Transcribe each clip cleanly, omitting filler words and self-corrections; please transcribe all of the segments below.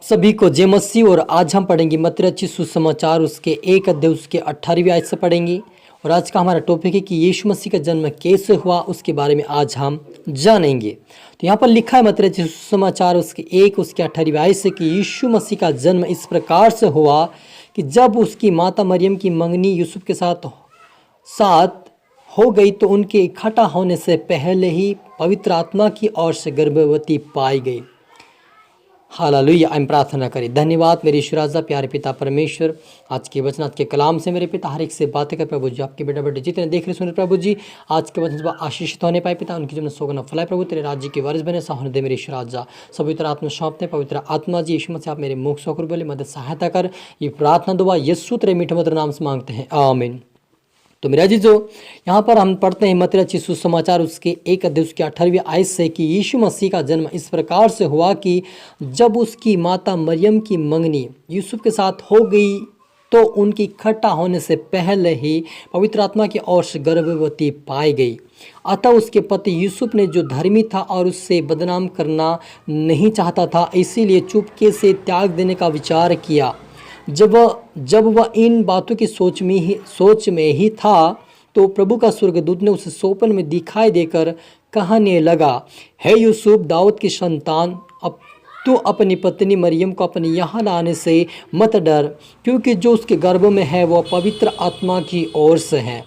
सभी को जय मसीह। और आज हम पढ़ेंगे मत्ती रचित सुसमाचार उसके 1 अध्याय उसके 18वीं आयत से पढ़ेंगे। और आज का हमारा टॉपिक है कि यीशु मसीह का जन्म कैसे हुआ, उसके बारे में आज हम जानेंगे। तो यहाँ पर लिखा है मत्ती रचित सुसमाचार उसके 1 उसके 18वीं आयत से कि यीशु मसीह का जन्म इस प्रकार से हुआ कि जब उसकी माता मरियम की मंगनी यूसुफ के साथ हो गई तो उनके इकट्ठा होने से पहले ही पवित्र आत्मा की ओर से गर्भवती पाई गई। हालेलुया। हम प्रार्थना करें। धन्यवाद मेरे ईश्वर राजा प्यारे पिता परमेश्वर, आज के वचन आज के कलाम से मेरे पिता हर एक से बातें कर प्रभु जी। आपके बेटा बेटे जितने देख रहे सुन प्रभु जी, आज के वचन से आशीषित होने पाए पिता, उनकी जीवन सोगना फलाए प्रभु, तेरे राज्य के वारिस बने सा होने दे मेरे ईश्वर राजा। पवित्र आत्मा सौंपते पवित्र आत्मा जी यीशु मसीह आप मेरे मुख सोकर बोले मदद सहायता कर। ये प्रार्थना दुआ यीशु तेरे मीठे मधुर नाम से मांगते हैं, आमीन। तो मेरा जी जो यहाँ पर हम पढ़ते हैं मत्ती रचित सुसमाचार उसके 1 अध्याय उसके 18वीं आयत से कि यीशु मसीह का जन्म इस प्रकार से हुआ कि जब उसकी माता मरियम की मंगनी यूसुफ के साथ हो गई तो उनकी इकट्ठा होने से पहले ही पवित्र आत्मा की ओर से गर्भवती पाई गई। अतः उसके पति यूसुफ ने जो धर्मी था और उससे बदनाम करना नहीं चाहता था, इसीलिए चुपके से त्याग देने का विचार किया। जब वह इन बातों की सोच में ही था तो प्रभु का स्वर्गदूत ने उसे स्वप्न में दिखाई देकर कहने लगा, हे यूसुफ दाऊद की संतान, अब तू अपनी पत्नी मरियम को अपने यहाँ लाने से मत डर, क्योंकि जो उसके गर्भ में है वह पवित्र आत्मा की ओर से है।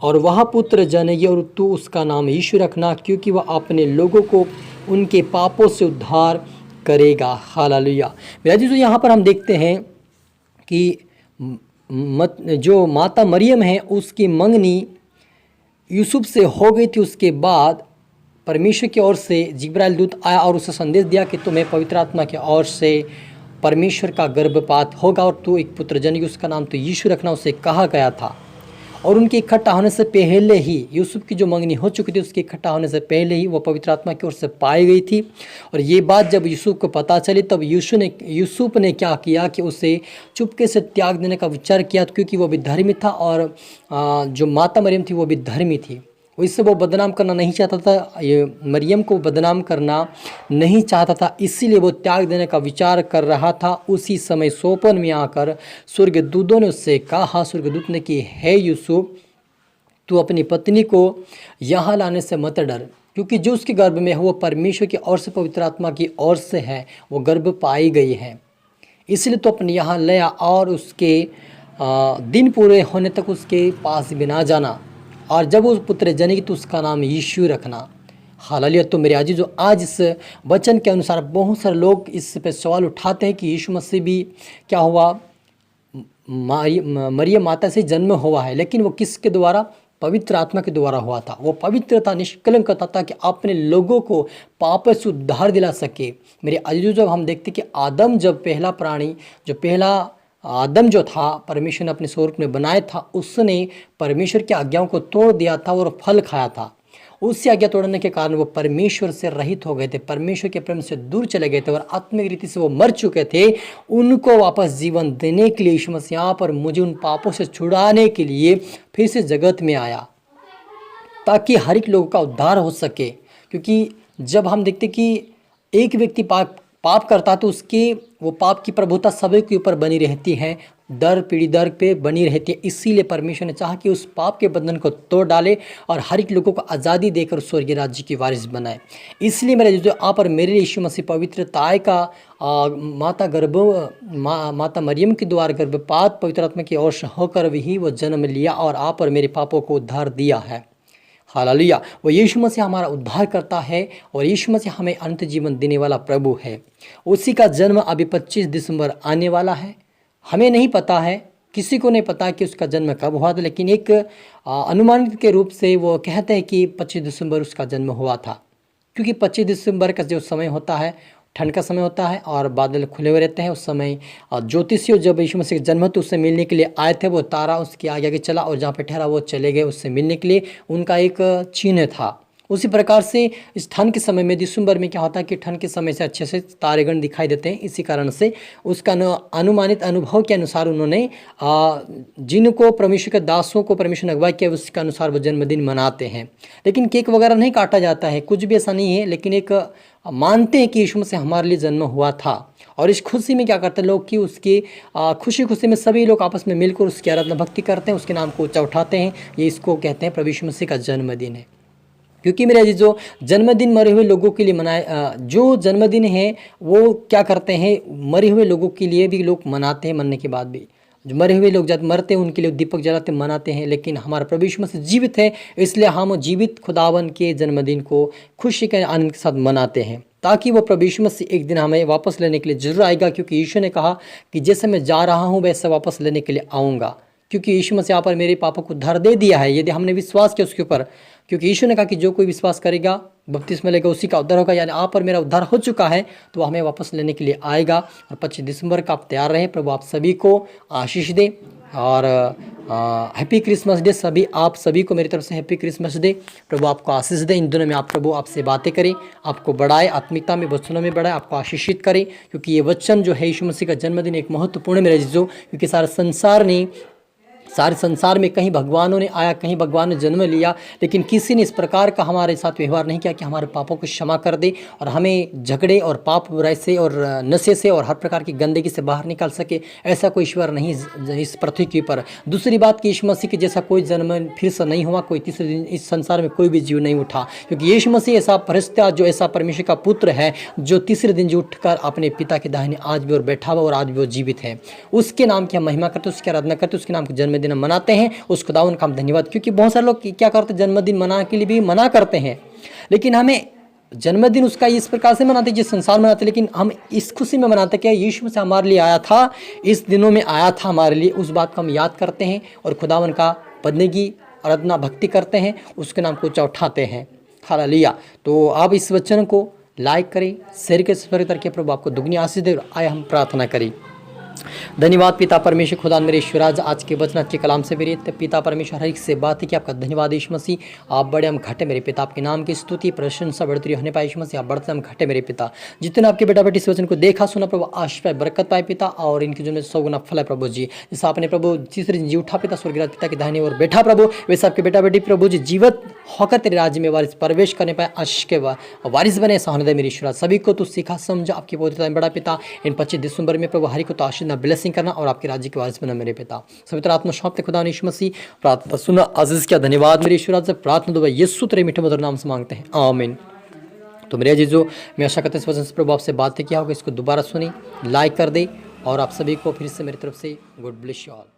और वह पुत्र जनेगी और तू उसका नाम यीशु रखना, क्योंकि वह अपने लोगों को उनके पापों से उद्धार करेगा। हालेलुया। मेरा जी, तो यहाँ पर हम देखते हैं कि जो माता मरियम है उसकी मंगनी यूसुफ से हो गई थी। उसके बाद परमेश्वर की ओर से जिब्राइल दूत आया और उसे संदेश दिया कि तुम्हें पवित्र आत्मा की ओर से परमेश्वर का गर्भपात होगा और तू एक पुत्र जनेगी, उसका नाम तो यीशु रखना, उसे कहा गया था। और उनके इकट्ठा होने से पहले ही यूसुफ की जो मंगनी हो चुकी थी उसके इकट्ठा होने से पहले ही वो पवित्र आत्मा की ओर से पाई गई थी। और ये बात जब यूसुफ को पता चली तब यूसुफ ने क्या किया कि उसे चुपके से त्याग देने का विचार किया, क्योंकि वो भी धर्मी था और जो माता मरियम थी वो भी धर्मी थी। इससे वो बदनाम करना नहीं चाहता था, ये मरियम को बदनाम करना नहीं चाहता था, इसीलिए वो त्याग देने का विचार कर रहा था। उसी समय स्वप्न में आकर स्वर्गदूतों ने उससे कहा, स्वर्गदूत ने कि हे यूसुफ, तू अपनी पत्नी को यहाँ लाने से मत डर, क्योंकि जो उसके गर्भ में है वो परमेश्वर की ओर से पवित्र आत्मा की ओर से है, वो गर्भ पाई गई है, इसलिए तो अपने यहाँ ले आ और उसके दिन पूरे होने तक उसके पास भी ना जाना, और जब वो पुत्र जनेगी तो उसका नाम यीशु रखना। हालेलुया। तो मेरे आजी जो आज इस वचन के अनुसार बहुत सारे लोग इस पे सवाल उठाते हैं कि यीशु मसीह भी क्या हुआ, मरियम माता से जन्म हुआ है, लेकिन वो किसके द्वारा? पवित्र आत्मा के द्वारा हुआ था। वो पवित्र था, निष्कलंक था, ताकि अपने लोगों को पाप से उद्धार दिला सके। मेरे अजीजों, जब हम देखते कि आदम, जब पहला प्राणी, जो पहला आदम जो था परमेश्वर ने अपने स्वरूप में बनाया था, उसने परमेश्वर की आज्ञाओं को तोड़ दिया था और फल खाया था। उससे आज्ञा तोड़ने के कारण वो परमेश्वर से रहित हो गए थे, परमेश्वर के प्रेम से दूर चले गए थे और आत्मिक रीति से वो मर चुके थे। उनको वापस जीवन देने के लिए यीशु मसीह यहाँ पर मुझे उन पापों से छुड़ाने के लिए फिर से जगत में आया, ताकि हर एक लोगों का उद्धार हो सके। क्योंकि जब हम देखते कि एक व्यक्ति पाप करता तो उसके वो पाप की प्रभुता सभी के ऊपर बनी रहती है, दर पीढ़ी दर पे बनी रहती है। इसीलिए परमेश्वर ने चाहा कि उस पाप के बंधन को तोड़ डाले और हर एक लोगों को आज़ादी देकर स्वर्गीय राज्य की वारिस बनाए। इसलिए मेरे जो आप और मेरे यीशु मसीह पवित्रताएँ का माता मरियम के द्वारा गर्भपात पवित्र आत्मा की ओर से होकर भी वो जन्म लिया और आप और मेरे पापों को उद्धार दिया है। हालेलुया। वो यीशु मसीह हमारा उद्धार करता है और यीशु मसीह हमें अनंत जीवन देने वाला प्रभु है। उसी का जन्म अभी 25 दिसंबर आने वाला है। हमें नहीं पता है, किसी को नहीं पता कि उसका जन्म कब हुआ था, लेकिन एक अनुमानित के रूप से वो कहते हैं कि 25 दिसंबर उसका जन्म हुआ था, क्योंकि 25 दिसंबर का जो समय होता है ठंड का समय होता है और बादल खुले हुए रहते हैं। उस समय ज्योतिषियों जब यीशु मसीह का जन्म तो उससे मिलने के लिए आए थे, वो तारा उसके आगे आगे चला और जहाँ पे ठहरा वो चले गए उससे मिलने के लिए, उनका एक चिन्ह था। उसी प्रकार से इस ठंड के समय में दिसंबर में क्या होता है कि ठंड के समय से अच्छे से तारेगण दिखाई देते हैं। इसी कारण से उसका अनुमानित अनुभव के अनुसार उन्होंने जिनको परमेश्वर के दासों को परमेश्वर ने अगुवाई किया उसके अनुसार वो जन्मदिन मनाते हैं। लेकिन केक वगैरह नहीं काटा जाता है, कुछ भी ऐसा नहीं है, लेकिन एक मानते हैं कि यीशु मसीह हमारे लिए जन्म हुआ था। और इस खुशी में क्या करते हैं लोग कि उसकी खुशी खुशी में सभी लोग आपस में मिलकर उसकी आराधना भक्ति करते हैं, उसके नाम को ऊँचा उठाते हैं। ये इसको कहते हैं प्रभु यीशु मसीह का जन्मदिन है। क्योंकि मेरे जो जन्मदिन मरे हुए लोगों के लिए जो जन्मदिन है वो क्या करते हैं, मरे हुए लोगों के लिए भी लोग मनाते हैं। मरने के बाद भी जो मरे हुए लोग जब मरते हैं उनके लिए दीपक जलाते मनाते हैं। लेकिन हमारा प्रभु यीशु मसीह जीवित है, इसलिए हम जीवित खुदावन के जन्मदिन को खुशी के आनंद के साथ मनाते हैं, ताकि वो प्रभु यीशु मसीह एक दिन हमें वापस लेने के लिए जरूर आएगा। क्योंकि यीशु ने कहा कि जैसे मैं जा रहा हूँ वैसे वापस लेने के लिए आऊँगा। क्योंकि यीशु मसीह यहाँ पर मेरे पापों को उद्धार दे दिया है, यदि हमने विश्वास किया उसके ऊपर। क्योंकि यीशु ने कहा कि जो कोई विश्वास करेगा, बपतिस्मा लेगा, उसी का उद्धार होगा। यानी आप पर मेरा उद्धार हो चुका है, तो हमें वापस लेने के लिए आएगा। और 25 दिसंबर का आप तैयार रहें। प्रभु आप सभी को आशीष दे और हैप्पी क्रिसमस डे। आप सभी को मेरी तरफ से हैप्पी क्रिसमस डे। प्रभु आपको आशीष दे। इन दिनों में आप प्रभु आपसे बातें करें, आपको बढ़ाए, आत्मिकता में, वचनों में बढ़ाए, आपको आशीषित करें। क्योंकि ये वचन जो है यीशु मसीह का जन्मदिन एक महत्वपूर्ण मेरे जीजो, क्योंकि सारे संसार में कहीं भगवानों ने आया, कहीं भगवान ने जन्म लिया, लेकिन किसी ने इस प्रकार का हमारे साथ व्यवहार नहीं किया कि हमारे पापों को क्षमा कर दे और हमें झगड़े और पाप बुराई से और नशे से और हर प्रकार की गंदगी से बाहर निकाल सके। ऐसा कोई ईश्वर नहीं इस पृथ्वी के ऊपर। दूसरी बात कि यीशु मसीह के जैसा कोई जन्म फिर से नहीं हुआ, कोई तीसरे दिन इस संसार में कोई भी जीव नहीं उठा। क्योंकि यीशु मसीह ऐसा फरिश्ता, जो ऐसा परमेश्वर का पुत्र है, जो तीसरे दिन जो उठकर अपने पिता के दाहिने आज भी और बैठा हुआ और आज भी वो जीवित है। उसके नाम की हम महिमा करते, उसकी आराधना करते, उसके नाम का जन्मदिन मनाते हैं। उस खुदावन का हम धन्यवाद। क्योंकि बहुत सारे लोग क्या करते हैं, जन्मदिन मनाने के लिए भी मना करते हैं, लेकिन हमें जन्मदिन उसका इस प्रकार से मनाते जिस संसार मनाते, लेकिन हम इस खुशी में मनाते कि यीशु मसीह हमारे लिए आया था, इस दिनों में आया था हमारे लिए। उस बात को हम याद करते हैं और खुदावन का बंदगी आराधना भक्ति करते हैं, उसके नाम को ऊंचा उठाते हैं। हालेलुया। तो आप इस वचन को लाइक करें, शेयर करके प्रभु आपको दुगनी आशीष दे। आए हम प्रार्थना करें। धन्यवाद पिता परमेश्वर खुदा मेरे ईश्वराज, आज के वचन के कलाम से मेरे पिता परमेश्वर हर एक से बात है कि आपका धन्यवाद यीशु मसीह। आप बड़े हम घटे मेरे पिता, आपके नाम की स्तुति प्रशंसा बढ़ती होने पाए यीशु मसीह। आप बढ़ते हम घटे मेरे पिता। जितने आपके बेटा बेटी इस वचन को देखा सुना प्रभु, आशीष पाए, बरकत पाए पिता, और इनके जो में 100 गुना फल है प्रभु जी। जैसा आपने प्रभु तीसरे दिन जी उठा पिता, स्वर्गराज पिता के दाहिने और बैठा प्रभु, वैसे आपके बेटा बेटी प्रभु जी जीवित होकर तेरे राज्य में वारिस प्रवेश करने पाए, आशीष के वारिस बने। ऐसा होने दे मेरे ईश्वराज। सभी को तू सीखा समझा आपकी पवित्रता में बड़ा पिता। इन 25 दिसंबर में प्रभु हरि को तो आशीष ब्लेसिंग करना और आपके राज्य के वारिस बना मेरे पिता। पवित्र आत्मा सौंपते खुदा यीशु मसीह। प्रार्थना सुना अजीज क्या धन्यवाद मेरे ईश्वराज से। प्रार्थना दुआ यीशु तेरे मीठे मधुर नाम से मांगते हैं, आमीन। तो मेरे अजीजों, मैं आशा करता हूं इस वचन से प्रभु आपसे बातें किया होगा, इसको दोबारा सुनी, लाइक कर दे, और आप सभी को फिर से मेरी तरफ से गुड ब्लेस यू ऑल।